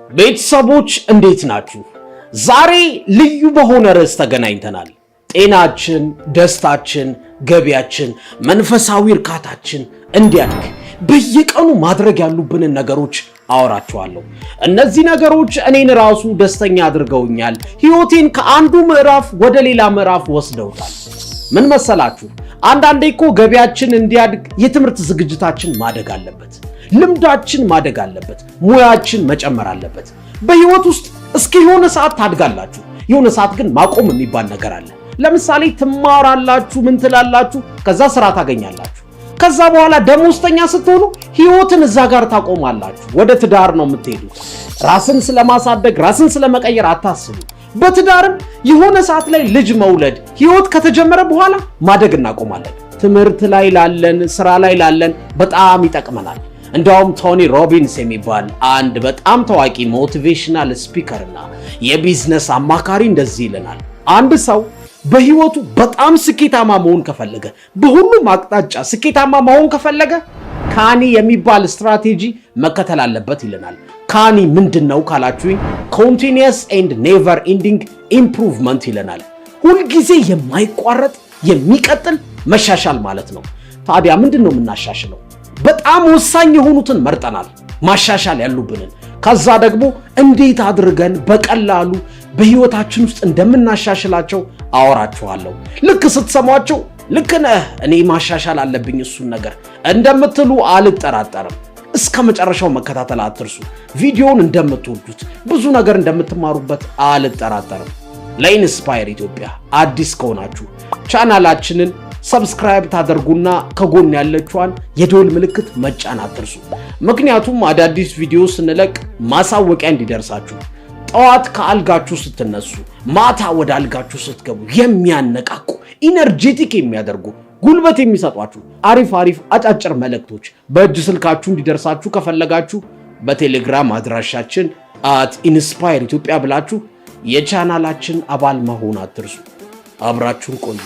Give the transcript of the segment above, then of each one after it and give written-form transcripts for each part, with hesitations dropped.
ቤተሰቦች እንዴት ናችሁ? ዛሬ ልዩ በሆነ ርዕስ ተገናኝተናል። ጤናችን፣ ደስታችን፣ ገቢያችን፣ መንፈሳዊ እርካታችን እንዲያድግ በየቀኑ ማድረግ ያሉብንን ነገሮች አወራችኋለሁ። እነዚህ ነገሮች እኔን ራሱ ደስተኛ አድርገውኛል። ህይወቴን ከአንዱ ምዕራፍ ወደ ሌላ ምዕራፍ ወስደውታል። ምን መሰላችሁ? አንዳንዴ እኮ ገቢያችን እንዲያድግ የትምህርት ዝግጅታችን ማደግ አለበት። ልምዳችን ማደግ አለበት። ሙያችን መጨመር አለበት። በህይወት ውስጥ እስከ የሆነ ሰዓት ታድጋላችሁ። የሆነ ሰዓት ግን ማቆም የሚባል ነገር አለ። ለምሳሌ ትማራላችሁ፣ ምን ትላላችሁ፣ ከዛ ስራ ታገኛላችሁ። ከዛ በኋላ ደሞዝተኛ ስትሆኑ ህይወትን እዛ ጋር ታቆማላችሁ። ወደ ትዳር ነው የምትሄዱት። ራስን ስለማሳደግ፣ ራስን ስለመቀየር አታስቡ። በትዳርም የሆነ ሰዓት ላይ ልጅ መውለድ ህይወት ከተጀመረ በኋላ ማደግ እናቆማለን። ትምህርት ላይ ላለን፣ ስራ ላይ ላለን በጣም ይጠቅመናል። እንደውም ቶኒ ሮቢንስ የሚባል አንድ በጣም ታዋቂ ሞቲቬሽናል ስፒከር እና የቢዝነስ አማካሪ እንደዚህ ይለናል። አንድ ሰው በህይወቱ በጣም ስኬታማ መሆን ከፈለገ፣ በሁሉም አቅጣጫ ስኬታማ መሆን ከፈለገ ካኒ የሚባል ስትራቴጂ መከተል አለበት ይለናል። ካኒ ምንድነው ካላችሁኝ፣ ኮንቲኒየስ ኤንድ ኔቨር ኢንዲንግ ኢምፕሩቭመንት ይለናል። ሁልጊዜ የማይቋረጥ የሚቀጥል መሻሻል ማለት ነው። ታዲያ ምንድነው የምናሻሽለው? በጣም ወሳኝ የሆኑትን መርጠናል፣ ማሻሻል ያሉብንን። ከዛ ደግሞ እንዴት አድርገን በቀላሉ በህይወታችን ውስጥ እንደምናሻሽላቸው አወራችኋለሁ። ልክ ስትሰሟቸው ልክ ነህ፣ እኔ ማሻሻል አለብኝ እሱን ነገር እንደምትሉ አልጠራጠርም። እስከ መጨረሻው መከታተል አትርሱ። ቪዲዮውን እንደምትወዱት፣ ብዙ ነገር እንደምትማሩበት አልጠራጠርም። ለኢንስፓየር ኢትዮጵያ አዲስ ከሆናችሁ ቻናላችንን ሰብስክራይብ ታደርጉና ከጎን ያለችዋን የደወል ምልክት መጫን አትርሱ። ምክንያቱም አዳዲስ ቪዲዮ ስንለቅ ማሳወቂያ እንዲደርሳችሁ። ጠዋት ከአልጋችሁ ስትነሱ፣ ማታ ወደ አልጋችሁ ስትገቡ የሚያነቃቁ ኢነርጄቲክ የሚያደርጉ ጉልበት የሚሰጧችሁ አሪፍ አጫጭር መልእክቶች በእጅ ስልካችሁ እንዲደርሳችሁ ከፈለጋችሁ በቴሌግራም አድራሻችን @ኢንስፓየር ኢትዮጵያ ብላችሁ የቻናላችን አባል መሆን አትርሱ። አብራችሁን ቆዩ።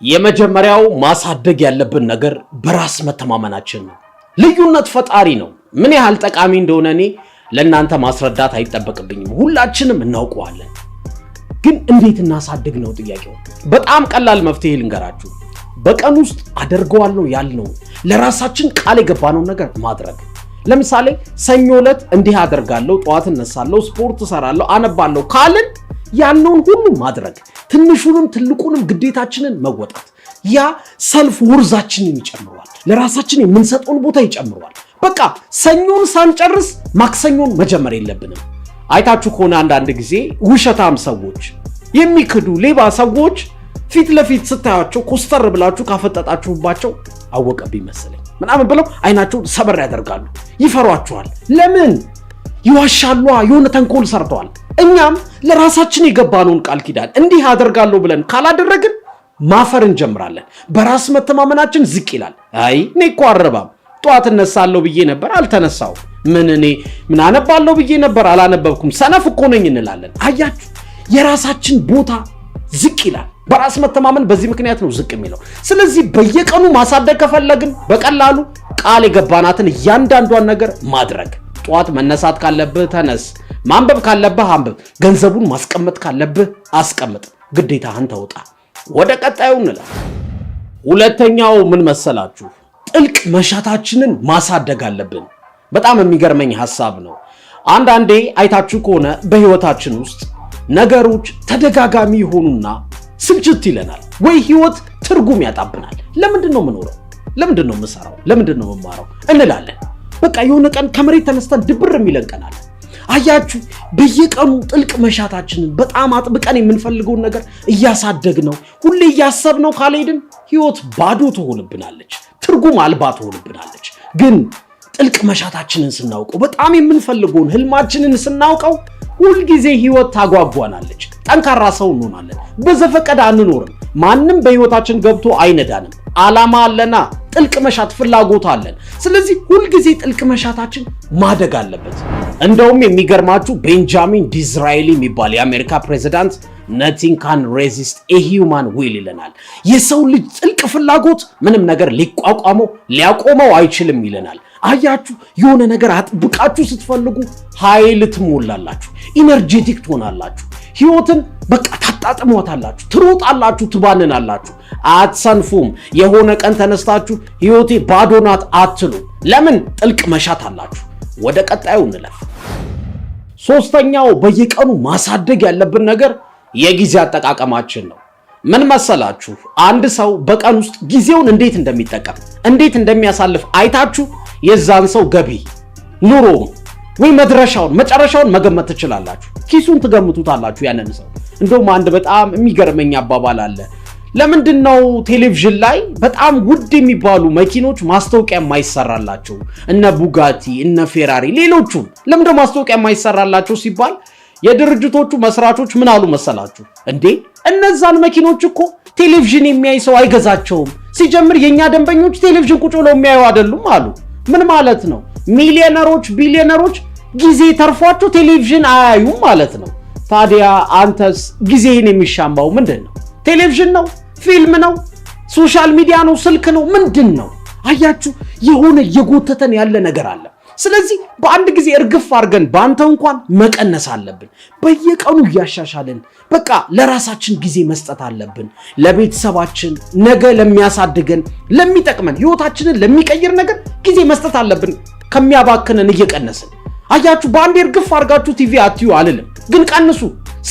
የመጀመሪያው ማሳደግ ያለብን ነገር በራስ መተማመናችን ነው። ልዩነት ፈጣሪ ነው። ምን ያህል ጠቃሚ እንደሆነ እኔ ለእናንተ ማስረዳት አይጠበቅብኝም። ሁላችንም እናውቀዋለን። ግን እንዴት እናሳድግ ነው ጥያቄው። በጣም ቀላል መፍትሄ ልንገራችሁ። በቀን ውስጥ አደርገዋለሁ ያልነው ለራሳችን ቃል የገባነው ነገር ማድረግ። ለምሳሌ ሰኞ ዕለት እንዲህ አደርጋለሁ፣ ጠዋት እነሳለሁ፣ ስፖርት እሰራለሁ፣ አነባለሁ ካልን ያልነውን ሁሉ ማድረግ፣ ትንሹንም ትልቁንም ግዴታችንን መወጣት። ያ ሰልፍ ወርዛችንን ይጨምረዋል፣ ለራሳችን የምንሰጠውን ቦታ ይጨምረዋል። በቃ ሰኞን ሳንጨርስ ማክሰኞን መጀመር የለብንም። አይታችሁ ከሆነ አንዳንድ ጊዜ ውሸታም ሰዎች፣ የሚክዱ ሌባ ሰዎች ፊት ለፊት ስታያቸው ኮስተር ብላችሁ ካፈጠጣችሁባቸው አወቀብኝ መሰለኝ ምናምን ብለው አይናቸውን ሰበር ያደርጋሉ፣ ይፈሯችኋል። ለምን? ይዋሻሉ፣ የሆነ ተንኮል ሰርተዋል። እኛም ለራሳችን የገባነውን ቃል ኪዳን እንዲህ አደርጋለሁ ብለን ካላደረግን ማፈር እንጀምራለን። በራስ መተማመናችን ዝቅ ይላል። አይ እኔ እኮ አረባም፣ ጠዋት እነሳለሁ ብዬ ነበር አልተነሳሁም፣ ምን አነባለሁ ብዬ ነበር አላነበብኩም፣ ሰነፍ እኮ ነኝ እንላለን። አያችሁ፣ የራሳችን ቦታ ዝቅ ይላል። በራስ መተማመን በዚህ ምክንያት ነው ዝቅ የሚለው። ስለዚህ በየቀኑ ማሳደግ ከፈለግን በቀላሉ ቃል የገባናትን እያንዳንዷን ነገር ማድረግ። ጠዋት መነሳት ካለብህ ተነስ፣ ማንበብ ካለብህ አንብብ፣ ገንዘቡን ማስቀመጥ ካለብህ አስቀምጥ፣ ግዴታህን ተውጣ። ወደ ቀጣዩ እንላለን። ሁለተኛው ምን መሰላችሁ? ጥልቅ መሻታችንን ማሳደግ አለብን። በጣም የሚገርመኝ ሐሳብ ነው። አንዳንዴ አይታችሁ ከሆነ በህይወታችን ውስጥ ነገሮች ተደጋጋሚ ይሆኑና ስልችት ይለናል፣ ወይ ህይወት ትርጉም ያጣብናል። ለምንድን ነው የምኖረው? ለምንድን ነው የምሰራው? ለምንድን ነው የምማረው እንላለን። በቃ የሆነ ቀን ከመሬት ተነስተን ድብር የሚለንቀናል። አያችሁ፣ በየቀኑ ጥልቅ መሻታችንን በጣም አጥብቀን የምንፈልገውን ነገር እያሳደግነው ሁሌ እያሰብነው ካልሄድን ህይወት ባዶ ትሆንብናለች፣ ትርጉም አልባ ትሆንብናለች። ግን ጥልቅ መሻታችንን ስናውቀው፣ በጣም የምንፈልገውን ህልማችንን ስናውቀው ሁልጊዜ ህይወት ታጓጓናለች። ጠንካራ ሰው እንሆናለን። በዘፈቀደ አንኖርም። ማንም በህይወታችን ገብቶ አይነዳንም፣ ዓላማ አለና ጥልቅ መሻት ፍላጎት አለን። ስለዚህ ሁልጊዜ ጥልቅ መሻታችን ማደግ አለበት። እንደውም የሚገርማችሁ ቤንጃሚን ዲዝራኤሊ የሚባል የአሜሪካ ፕሬዝዳንት nothing can resist a human will ይለናል። የሰው ልጅ ጥልቅ ፍላጎት ምንም ነገር ሊያቆመው አይችልም ይለናል። አያችሁ፣ የሆነ ነገር አጥብቃችሁ ስትፈልጉ ኃይል ትሞላላችሁ፣ ኢነርጄቲክ ትሆናላችሁ፣ ህይወትን በቃ ታጣጥሟታላችሁ፣ ትሮጣላችሁ፣ ትባንናላችሁ፣ አትሰንፉም። የሆነ ቀን ተነስታችሁ ህይወቴ ባዶ ናት አትሉ። ለምን? ጥልቅ መሻት አላችሁ። ወደ ቀጣዩ እንለፍ። ሶስተኛው በየቀኑ ማሳደግ ያለብን ነገር የጊዜ አጠቃቀማችን ነው። ምን መሰላችሁ? አንድ ሰው በቀን ውስጥ ጊዜውን እንዴት እንደሚጠቀም እንዴት እንደሚያሳልፍ አይታችሁ የዛን ሰው ገቢ፣ ኑሮውን ወይ መጨረሻውን መገመት ትችላላችሁ። ኪሱን ትገምቱታላችሁ ያንን ሰው። እንደውም አንድ በጣም የሚገርመኝ አባባል አለ። ለምንድነው ቴሌቪዥን ላይ በጣም ውድ የሚባሉ መኪኖች ማስታወቂያ የማይሰራላቸው? እነ ቡጋቲ፣ እነ ፌራሪ፣ ሌሎቹም ለምንድነው ማስታወቂያ የማይሰራላቸው ሲባል የድርጅቶቹ መስራቾች ምን አሉ መሰላችሁ? እንዴ እነዛን መኪኖች እኮ ቴሌቪዥን የሚያይ ሰው አይገዛቸውም። ሲጀምር የኛ ደንበኞች ቴሌቪዥን ቁጭ ብለው የሚያዩ አይደሉም አሉ። ምን ማለት ነው? ሚሊዮነሮች፣ ቢሊዮነሮች ጊዜ ተርፏቸው ቴሌቪዥን አያዩም ማለት ነው። ታዲያ አንተስ ጊዜህን የሚሻማው ምንድነው? ቴሌቪዥን ነው? ፊልም ነው? ሶሻል ሚዲያ ነው? ስልክ ነው? ምንድነው? አያችሁ፣ የሆነ የጎተተን ያለ ነገር አለ። ስለዚህ በአንድ ጊዜ እርግፍ አድርገን ባንተ እንኳን መቀነስ አለብን። በየቀኑ እያሻሻልን በቃ ለራሳችን ጊዜ መስጠት አለብን። ለቤተሰባችን፣ ነገ ለሚያሳድገን፣ ለሚጠቅመን፣ ህይወታችንን ለሚቀይር ነገር ጊዜ መስጠት አለብን። ከሚያባክነን እየቀነስን። አያችሁ፣ በአንዴ እርግፍ አድርጋችሁ ቲቪ አትዩ አልልም፣ ግን ቀንሱ።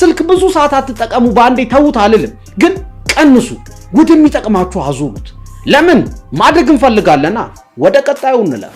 ስልክ ብዙ ሰዓት አትጠቀሙ፣ በአንዴ ተውት አልልም፣ ግን ቀንሱ። ወደሚጠቅማችሁ አዙሩት። ለምን? ማደግ እንፈልጋለና። ወደ ቀጣዩ እንለፍ።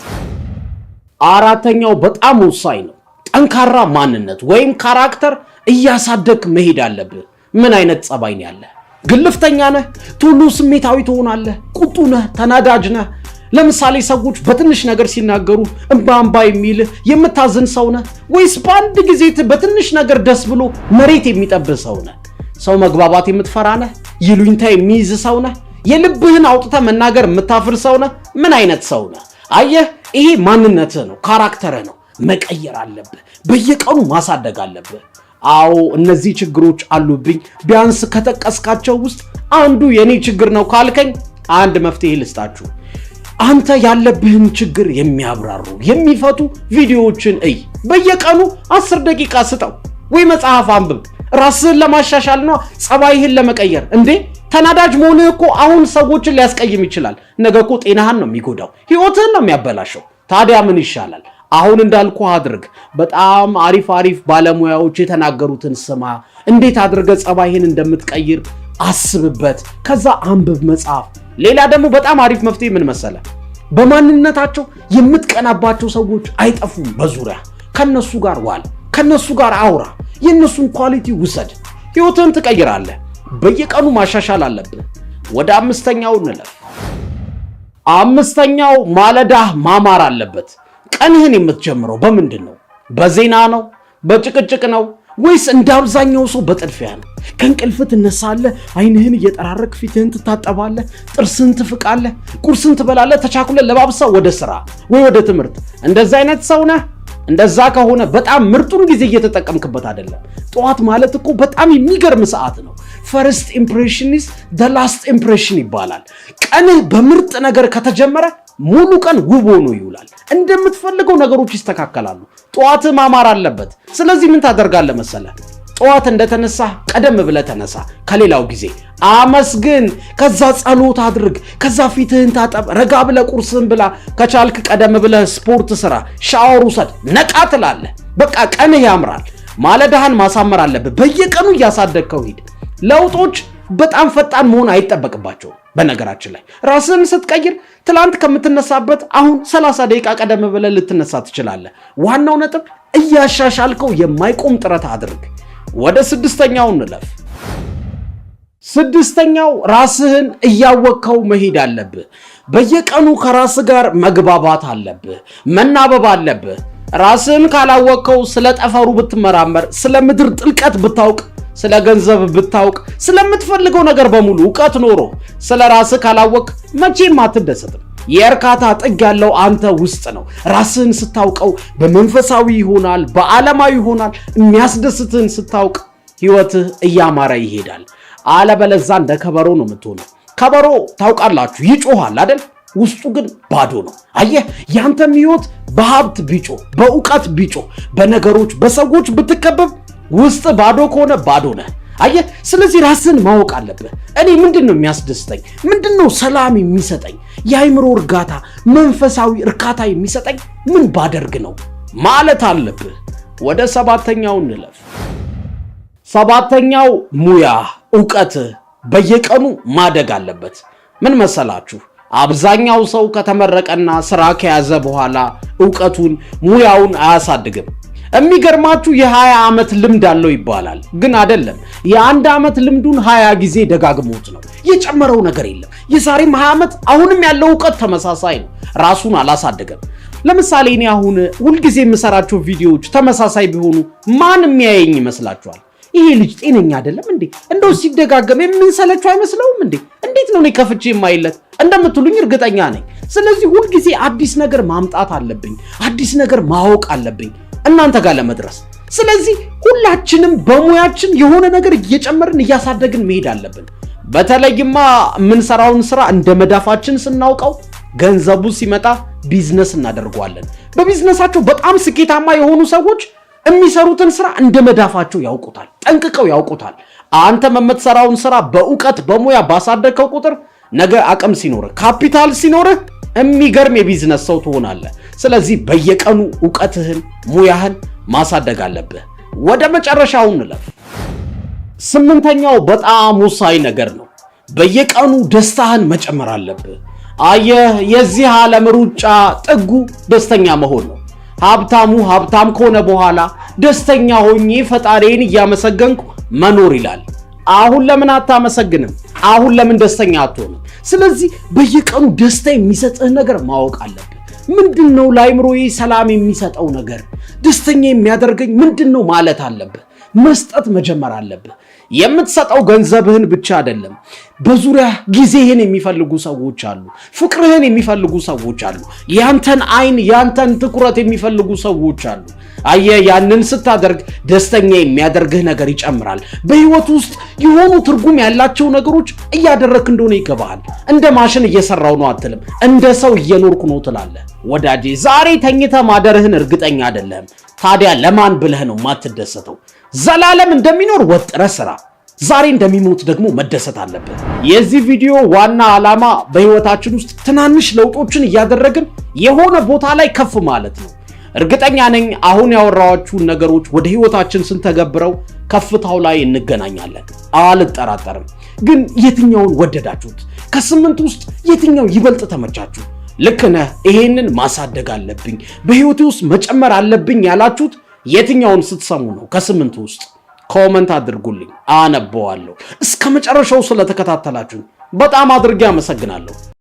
አራተኛው በጣም ወሳኝ ነው። ጠንካራ ማንነት ወይም ካራክተር እያሳደግ መሄድ አለብህ። ምን አይነት ጸባይ ነው ያለህ? ግልፍተኛ ነህ? ቶሎ ስሜታዊ ትሆናለህ? ቁጡ ነህ? ተናዳጅ ነህ? ለምሳሌ ሰዎች በትንሽ ነገር ሲናገሩ እንባ የሚልህ የምታዝን ሰው ነህ? ወይስ በአንድ ጊዜ በትንሽ ነገር ደስ ብሎ መሬት የሚጠብህ ሰው ነህ? ሰው መግባባት የምትፈራ ነህ? ይሉኝታ የሚይዝ ሰው ነህ? የልብህን አውጥተህ መናገር የምታፍር ሰው ነህ? ምን አይነት ሰው ነህ? አየህ፣ ይሄ ማንነትህ ነው፣ ካራክተርህ ነው። መቀየር አለብህ። በየቀኑ ማሳደግ አለብህ። አዎ እነዚህ ችግሮች አሉብኝ፣ ቢያንስ ከጠቀስካቸው ውስጥ አንዱ የኔ ችግር ነው ካልከኝ አንድ መፍትሄ ልስጣችሁ። አንተ ያለብህን ችግር የሚያብራሩ የሚፈቱ ቪዲዮዎችን እይ። በየቀኑ 10 ደቂቃ ስጠው፣ ወይ መጽሐፍ አንብብ። ራስህን ለማሻሻል ነው፣ ጸባይህን ለመቀየር። እንዴ ተናዳጅ መሆንህ እኮ አሁን ሰዎችን ሊያስቀይም ይችላል፣ ነገ እኮ ጤናህን ነው የሚጎዳው፣ ህይወትህን ነው የሚያበላሸው። ታዲያ ምን ይሻላል? አሁን እንዳልኩ አድርግ። በጣም አሪፍ ባለሙያዎች የተናገሩትን ስማ። እንዴት አድርገህ ጸባይህን እንደምትቀይር አስብበት። ከዛ አንብብ መጽሐፍ። ሌላ ደግሞ በጣም አሪፍ መፍትሄ ምን መሰለ? በማንነታቸው የምትቀናባቸው ሰዎች አይጠፉም በዙሪያ። ከነሱ ጋር ዋል፣ ከነሱ ጋር አውራ፣ የነሱን ኳሊቲ ውሰድ። ህይወትህን ትቀይራለህ። በየቀኑ ማሻሻል አለብህ። ወደ አምስተኛው እንለፍ። አምስተኛው ማለዳህ ማማር አለበት። ቀንህን የምትጀምረው በምንድን ነው? በዜና ነው? በጭቅጭቅ ነው? ወይስ እንደ አብዛኛው ሰው በጥድፊያ ነው? ከእንቅልፍ ትነሳለህ፣ አይንህን እየጠራረክ ፊትህን ትታጠባለህ፣ ጥርስን ትፍቃለህ፣ ቁርስን ትበላለህ፣ ተቻኩለህ ለባብሰህ ወደ ስራ ወይ ወደ ትምህርት። እንደዛ አይነት ሰው ነህ? እንደዛ ከሆነ በጣም ምርጡን ጊዜ እየተጠቀምክበት አይደለም። ጠዋት ማለት እኮ በጣም የሚገርም ሰዓት ነው። ፈርስት ኢምፕሬሽን ኢዝ ዘ ላስት ኢምፕሬሽን ይባላል። ቀንህ በምርጥ ነገር ከተጀመረ ሙሉ ቀን ውብ ሆኖ ይውላል። እንደምትፈልገው ነገሮች ይስተካከላሉ። ጠዋት ማማር አለበት። ስለዚህ ምን ታደርጋለህ መሰለህ? ጠዋት እንደተነሳ ቀደም ብለህ ተነሳ። ከሌላው ጊዜ አመስግን። ከዛ ጸሎት አድርግ። ከዛ ፊትህን ታጠብ። ረጋ ብለህ ቁርስህን ብላ። ከቻልክ ቀደም ብለህ ስፖርት ስራ፣ ሻወር ውሰድ። ነቃ ትላለህ። በቃ ቀንህ ያምራል። ማለዳህን ማሳመር አለብህ። በየቀኑ እያሳደግከው ሂድ። ለውጦች በጣም ፈጣን መሆን አይጠበቅባቸውም። በነገራችን ላይ ራስህን ስትቀይር ትላንት ከምትነሳበት አሁን 30 ደቂቃ ቀደም ብለህ ልትነሳ ትችላለህ። ዋናው ነጥብ እያሻሻልከው የማይቆም ጥረት አድርግ። ወደ ስድስተኛው እንለፍ። ስድስተኛው ራስህን እያወቅከው መሄድ አለብህ። በየቀኑ ከራስህ ጋር መግባባት አለብህ፣ መናበብ አለብህ። ራስህን ካላወቅከው ስለ ጠፈሩ ብትመራመር፣ ስለ ምድር ጥልቀት ብታውቅ ስለ ገንዘብ ብታውቅ ስለምትፈልገው ነገር በሙሉ ዕውቀት ኖሮ ስለ ራስህ ካላወቅ መቼም አትደሰትም። የእርካታ ጥግ ያለው አንተ ውስጥ ነው። ራስህን ስታውቀው በመንፈሳዊ ይሆናል፣ በዓለማዊ ይሆናል። የሚያስደስትህን ስታውቅ ህይወትህ እያማረ ይሄዳል። አለበለዛ እንደ ከበሮ ነው የምትሆነው። ከበሮ ታውቃላችሁ ይጮሃል አይደል? ውስጡ ግን ባዶ ነው። አየህ ያንተም ህይወት በሀብት ቢጮ፣ በእውቀት ቢጮ፣ በነገሮች በሰዎች ብትከበብ ውስጥ ባዶ ከሆነ ባዶ ነህ። አየህ ስለዚህ ራስን ማወቅ አለብህ። እኔ ምንድነው የሚያስደስተኝ? ምንድነው ሰላም የሚሰጠኝ? የአይምሮ እርጋታ፣ መንፈሳዊ እርካታ የሚሰጠኝ ምን ባደርግ ነው ማለት አለብህ። ወደ ሰባተኛው እንለፍ። ሰባተኛው ሙያ፣ ዕውቀት በየቀኑ ማደግ አለበት። ምን መሰላችሁ? አብዛኛው ሰው ከተመረቀና ስራ ከያዘ በኋላ ዕውቀቱን ሙያውን አያሳድግም። የሚገርማችሁ የ20 ዓመት ልምድ አለው ይባላል፣ ግን አይደለም። የ1 ዓመት ልምዱን 20 ጊዜ ደጋግሞት ነው። የጨመረው ነገር የለም። የዛሬም 20 ዓመት አሁንም ያለው ዕውቀት ተመሳሳይ ነው። ራሱን አላሳደገም። ለምሳሌ እኔ አሁን ሁልጊዜ የምሰራቸው ቪዲዮዎች ተመሳሳይ ቢሆኑ ማን የሚያየኝ ይመስላችኋል? ይሄ ልጅ ጤነኛ አይደለም እንዴ? እንደው ሲደጋገም የምንሰለችው አይመስለውም እንዴ? እንዴት ነው እኔ ከፍቼ የማይለት እንደምትሉኝ እርግጠኛ ነኝ። ስለዚህ ሁልጊዜ አዲስ ነገር ማምጣት አለብኝ፣ አዲስ ነገር ማወቅ አለብኝ እናንተ ጋር ለመድረስ። ስለዚህ ሁላችንም በሙያችን የሆነ ነገር እየጨመርን እያሳደግን መሄድ አለብን። በተለይማ የምንሰራውን ስራ እንደ መዳፋችን ስናውቀው ገንዘቡ ሲመጣ ቢዝነስ እናደርገዋለን። በቢዝነሳቸው በጣም ስኬታማ የሆኑ ሰዎች የሚሰሩትን ስራ እንደ መዳፋቸው ያውቁታል፣ ጠንቅቀው ያውቁታል። አንተ የምትሰራውን ስራ በእውቀት በሙያ ባሳደግከው ቁጥር ነገ አቅም ሲኖርህ፣ ካፒታል ሲኖርህ የሚገርም የቢዝነስ ሰው ትሆናለህ። ስለዚህ በየቀኑ ዕውቀትህን ሙያህን ማሳደግ አለብህ። ወደ መጨረሻው እንለፍ። 8ኛው በጣም ወሳኝ ነገር ነው። በየቀኑ ደስታህን መጨመር አለብህ። አየህ የዚህ ዓለም ሩጫ ጥጉ ደስተኛ መሆን ነው። ሀብታሙ ሀብታም ከሆነ በኋላ ደስተኛ ሆኜ ፈጣሪን እያመሰገንኩ መኖር ይላል። አሁን ለምን አታመሰግንም? አሁን ለምን ደስተኛ አትሆንም? ስለዚህ በየቀኑ ደስታ የሚሰጥህ ነገር ማወቅ አለብህ። ምንድነው ለአይምሮዬ ሰላም የሚሰጠው ነገር? ደስተኛ የሚያደርገኝ ምንድነው ማለት አለብህ። መስጠት መጀመር አለብህ። የምትሰጠው ገንዘብህን ብቻ አይደለም። በዙሪያ ጊዜህን የሚፈልጉ ሰዎች አሉ፣ ፍቅርህን የሚፈልጉ ሰዎች አሉ፣ ያንተን አይን ያንተን ትኩረት የሚፈልጉ ሰዎች አሉ። አየህ ያንን ስታደርግ ደስተኛ የሚያደርግህ ነገር ይጨምራል። በህይወት ውስጥ የሆኑ ትርጉም ያላቸው ነገሮች እያደረክ እንደሆነ ይገባሃል። እንደ ማሽን እየሰራው ነው አትልም፣ እንደ ሰው እየኖርኩ ነው ትላለህ። ወዳጄ ዛሬ ተኝተህ ማደርህን እርግጠኛ አይደለም። ታዲያ ለማን ብለህ ነው ማትደሰተው? ዘላለም እንደሚኖር ወጥረህ ስራ። ዛሬ እንደሚሞት ደግሞ መደሰት አለበት። የዚህ ቪዲዮ ዋና ዓላማ በህይወታችን ውስጥ ትናንሽ ለውጦችን እያደረግን የሆነ ቦታ ላይ ከፍ ማለት ነው። እርግጠኛ ነኝ አሁን ያወራኋችሁን ነገሮች ወደ ህይወታችን ስንተገብረው ከፍታው ላይ እንገናኛለን፣ አልጠራጠርም። ግን የትኛውን ወደዳችሁት? ከ8 ውስጥ የትኛው ይበልጥ ተመቻችሁ? ልክ ነህ፣ ይሄንን ማሳደግ አለብኝ፣ በህይወቴ ውስጥ መጨመር አለብኝ ያላችሁት የትኛውን ስትሰሙ ነው? ከ8 ውስጥ ኮመንት አድርጉልኝ፣ አነበዋለሁ። እስከ መጨረሻው ስለተከታተላችሁ በጣም አድርጌ አመሰግናለሁ።